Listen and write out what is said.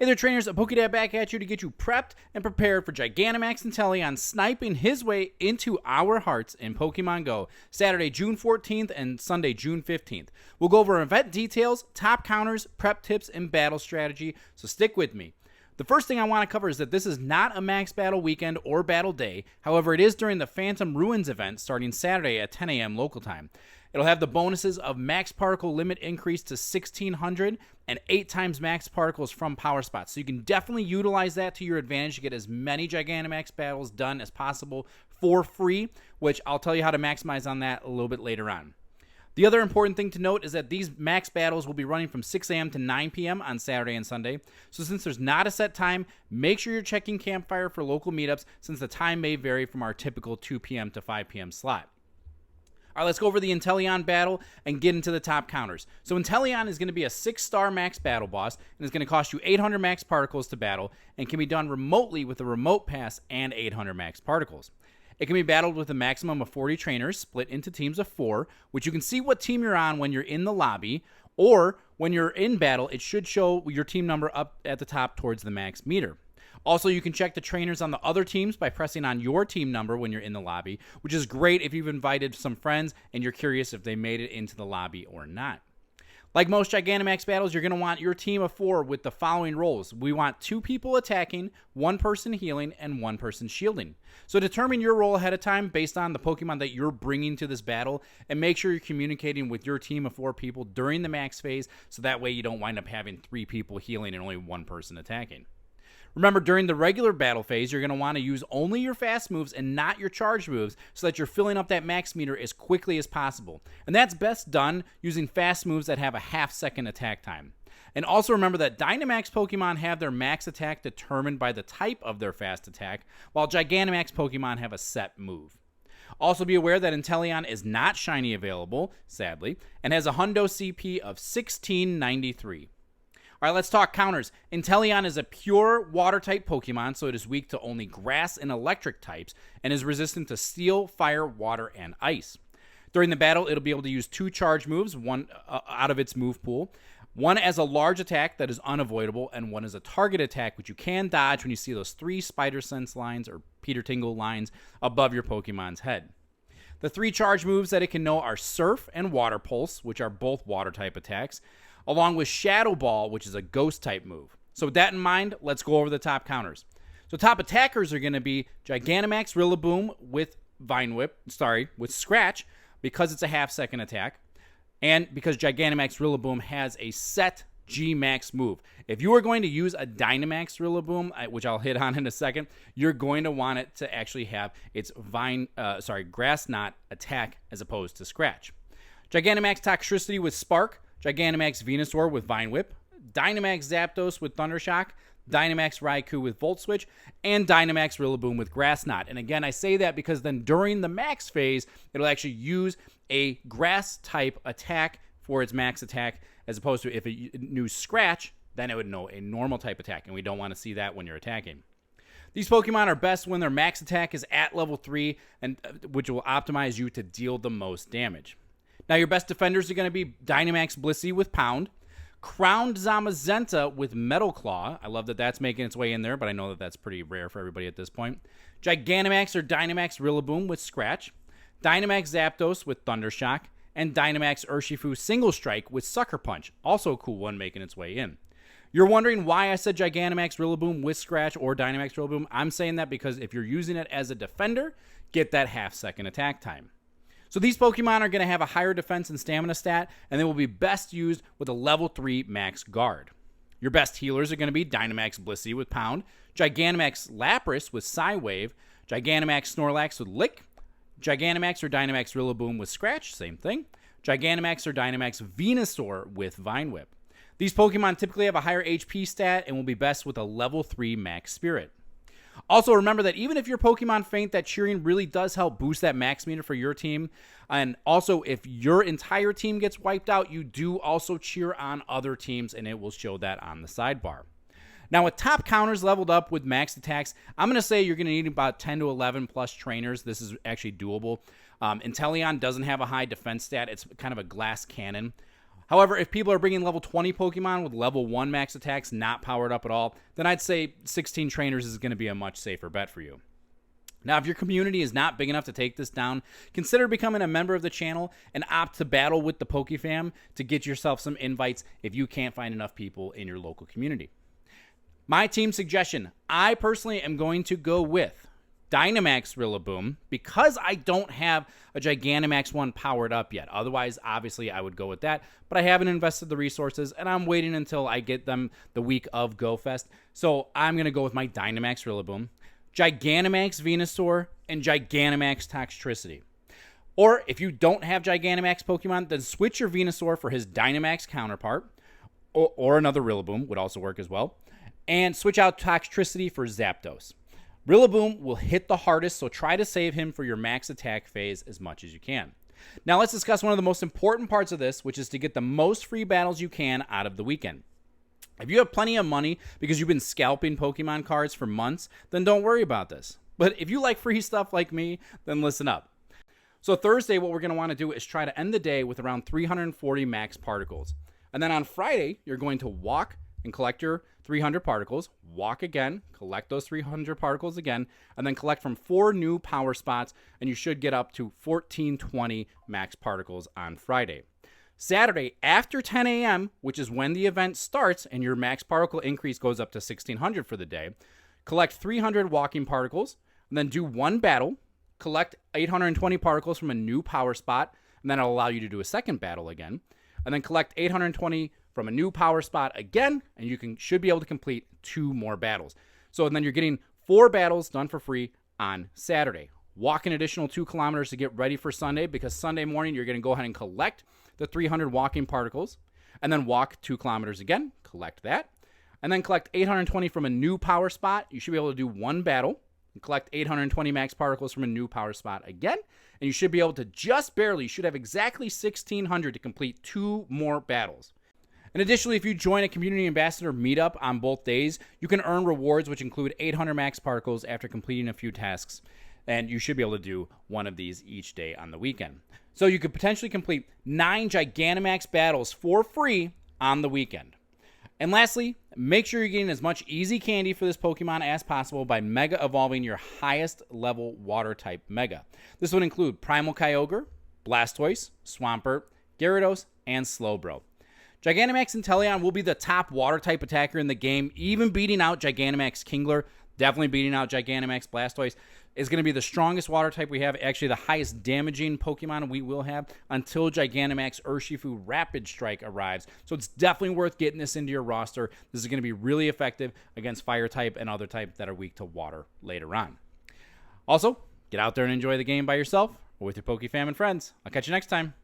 Hey there trainers, a Pokédad back at you to get you prepped and prepared for Gigantamax Inteleon sniping his way into our hearts in Pokemon GO, Saturday, June 14th and Sunday, June 15th. We'll go over event details, top counters, prep tips, and battle strategy, so stick with me. The first thing I want to cover is that this is not a max battle weekend or battle day, however it is during the Phantom Ruins event starting Saturday at 10 a.m. local time. It'll have the bonuses of max particle limit increase to 1600 and 8 times max particles from power spots. So you can definitely utilize that to your advantage to get as many Gigantamax battles done as possible for free, which I'll tell you how to maximize on that a little bit later on. The other important thing to note is that these max battles will be running from 6 a.m. to 9 p.m. on Saturday and Sunday. So since there's not a set time, make sure you're checking Campfire for local meetups since the time may vary from our typical 2 p.m. to 5 p.m. slot. All right, let's go over the Inteleon battle and get into the top counters. So Inteleon is going to be a 6-star max battle boss, and it's going to cost you 800 max particles to battle, and can be done remotely with a remote pass and 800 max particles. It can be battled with a maximum of 40 trainers, split into teams of 4, which you can see what team you're on when you're in the lobby, or when you're in battle, it should show your team number up at the top towards the max meter. Also, you can check the trainers on the other teams by pressing on your team number when you're in the lobby, which is great if you've invited some friends and you're curious if they made it into the lobby or not. Like most Gigantamax battles, you're going to want your team of 4 with the following roles. We want 2 people attacking, 1 person healing, and 1 person shielding. So determine your role ahead of time based on the Pokemon that you're bringing to this battle, and make sure you're communicating with your team of 4 people during the max phase, so that way you don't wind up having 3 people healing and only 1 person attacking. Remember, during the regular battle phase, you're going to want to use only your fast moves and not your charge moves so that you're filling up that max meter as quickly as possible. And that's best done using fast moves that have a half-second attack time. And also remember that Dynamax Pokemon have their max attack determined by the type of their fast attack, while Gigantamax Pokemon have a set move. Also be aware that Inteleon is not shiny available, sadly, and has a Hundo CP of 1693. All right, let's talk counters. Inteleon is a pure water-type Pokemon, so it is weak to only grass and electric types, and is resistant to steel, fire, water, and ice. During the battle, it'll be able to use 2 charge moves, one out of its move pool. One as a large attack that is unavoidable, and one as a target attack, which you can dodge when you see those 3 Spider Sense lines or Peter Tingle lines above your Pokemon's head. The 3 charge moves that it can know are Surf and Water Pulse, which are both water-type attacks, along with Shadow Ball, which is a ghost-type move. So with that in mind, let's go over the top counters. So top attackers are going to be Gigantamax Rillaboom with with Scratch, because it's a half-second attack, and because Gigantamax Rillaboom has a set GMAX move. If you are going to use a Dynamax Rillaboom, which I'll hit on in a second, you're going to want it to actually have its Grass Knot attack as opposed to Scratch. Gigantamax Toxtricity with Spark, Gigantamax Venusaur with Vine Whip, Dynamax Zapdos with Thundershock, Dynamax Raikou with Volt Switch, and Dynamax Rillaboom with Grass Knot. And again, I say that because then during the max phase, it'll actually use a grass-type attack for its max attack, as opposed to if it knew Scratch, then it would know a normal-type attack, and we don't want to see that when you're attacking. These Pokemon are best when their max attack is at level 3, and which will optimize you to deal the most damage. Now, your best defenders are going to be Dynamax Blissey with Pound, Crowned Zamazenta with Metal Claw. I love that that's making its way in there, but I know that that's pretty rare for everybody at this point. Gigantamax or Dynamax Rillaboom with Scratch, Dynamax Zapdos with Thundershock, and Dynamax Urshifu Single Strike with Sucker Punch. Also a cool one making its way in. You're wondering why I said Gigantamax Rillaboom with Scratch or Dynamax Rillaboom. I'm saying that because if you're using it as a defender, get that half-second attack time. So these Pokemon are going to have a higher defense and stamina stat, and they will be best used with a level 3 max guard. Your best healers are going to be Dynamax Blissey with Pound, Gigantamax Lapras with Psywave, Gigantamax Snorlax with Lick, Gigantamax or Dynamax Rillaboom with Scratch, same thing, Gigantamax or Dynamax Venusaur with Vine Whip. These Pokemon typically have a higher HP stat and will be best with a level 3 max Spirit. Also, remember that even if your Pokemon faint, that cheering really does help boost that max meter for your team. And also, if your entire team gets wiped out, you do also cheer on other teams, and it will show that on the sidebar. Now, with top counters leveled up with max attacks, I'm going to say you're going to need about 10 to 11 plus trainers. This is actually doable. Inteleon doesn't have a high defense stat. It's kind of a glass cannon. However, if people are bringing level 20 Pokemon with level 1 max attacks not powered up at all, then I'd say 16 trainers is going to be a much safer bet for you. Now, if your community is not big enough to take this down, consider becoming a member of the channel and opt to battle with the PokeFam to get yourself some invites if you can't find enough people in your local community. My team suggestion, I personally am going to go with Dynamax Rillaboom because I don't have a Gigantamax one powered up yet. Otherwise, obviously, I would go with that, but I haven't invested the resources, and I'm waiting until I get them the week of GoFest. So I'm going to go with my Dynamax Rillaboom, Gigantamax Venusaur, and Gigantamax Toxtricity. Or if you don't have Gigantamax Pokemon, then switch your Venusaur for his Dynamax counterpart, or another Rillaboom would also work as well, and switch out Toxtricity for Zapdos. Rillaboom will hit the hardest, so try to save him for your max attack phase as much as you can. Now let's discuss one of the most important parts of this, which is to get the most free battles you can out of the weekend. If you have plenty of money because you've been scalping Pokemon cards for months, then don't worry about this. But if you like free stuff like me, then listen up. So Thursday, what we're going to want to do is try to end the day with around 340 max particles. And then on Friday, you're going to walk and collect your 300 particles, walk again, collect those 300 particles again, and then collect from 4 new power spots, and you should get up to 1420 max particles on Friday. Saturday, after 10 a.m., which is when the event starts and your max particle increase goes up to 1600 for the day, collect 300 walking particles, and then do 1 battle, collect 820 particles from a new power spot, and then it'll allow you to do a second battle again, and then collect 820 from a new power spot again, and you should be able to complete 2 more battles. So then you're getting 4 battles done for free on Saturday. Walk an additional 2 kilometers to get ready for Sunday, because Sunday morning you're going to go ahead and collect the 300 walking particles, and then walk 2 kilometers again, collect that, and then collect 820 from a new power spot. You should be able to do 1 battle, and collect 820 max particles from a new power spot again, and you should be able to just barely, you should have exactly 1600 to complete 2 more battles. And additionally, if you join a community ambassador meetup on both days, you can earn rewards which include 800 max particles after completing a few tasks, and you should be able to do 1 of these each day on the weekend. So you could potentially complete 9 Gigantamax battles for free on the weekend. And lastly, make sure you're getting as much easy candy for this Pokemon as possible by Mega Evolving your highest level water type Mega. This would include Primal Kyogre, Blastoise, Swampert, Gyarados, and Slowbro. Gigantamax Inteleon will be the top water type attacker in the game, even beating out Gigantamax Kingler, definitely beating out Gigantamax Blastoise. Is going to be the strongest water type we have, actually the highest damaging Pokemon we will have until Gigantamax Urshifu Rapid Strike arrives. So it's definitely worth getting this into your roster. This is going to be really effective against fire type and other types that are weak to water later on. Also, get out there and enjoy the game by yourself or with your PokeFam and friends. I'll catch you next time.